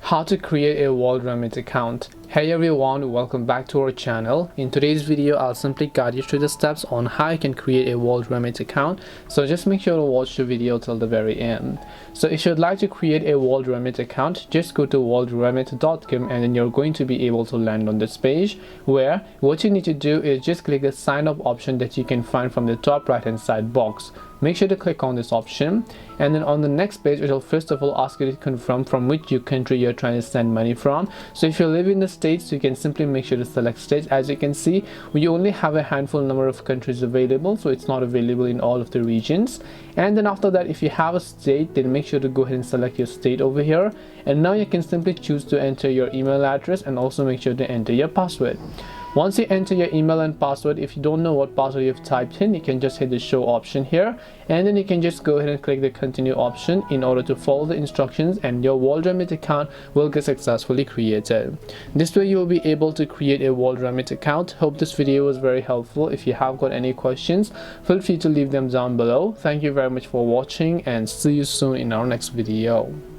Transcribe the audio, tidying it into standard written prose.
How to create a WorldRemit account. Hey everyone, welcome back to our channel. In today's video, I'll simply guide you through the steps on how you can create a WorldRemit account. So just make sure to watch the video till the very end. So if you'd like to create a WorldRemit account, just go to worldremit.com and then you're going to be able to land on this page where what you need to do is just click the sign up option that you can find from the top right hand side box. Make sure to click on this option, and then on the next page it will first of all ask you to confirm from which country you're trying to send money from. So if you live in the States, you can simply make sure to select States. As you can see, we only have a handful number of countries available, so it's not available in all of the regions. And then after that, if you have a state, then make sure to go ahead and select your state over here, and now you can simply choose to enter your email address and also make sure to enter your password. Once you enter your email and password, if you don't know what password you've typed in, you can just hit the show option here, and then you can just go ahead and click the continue option in order to follow the instructions, and your WorldRemit account will get successfully created. This way you will be able to create a WorldRemit account. Hope this video was very helpful. If you have got any questions, feel free to leave them down below. Thank you very much for watching, and see you soon in our next video.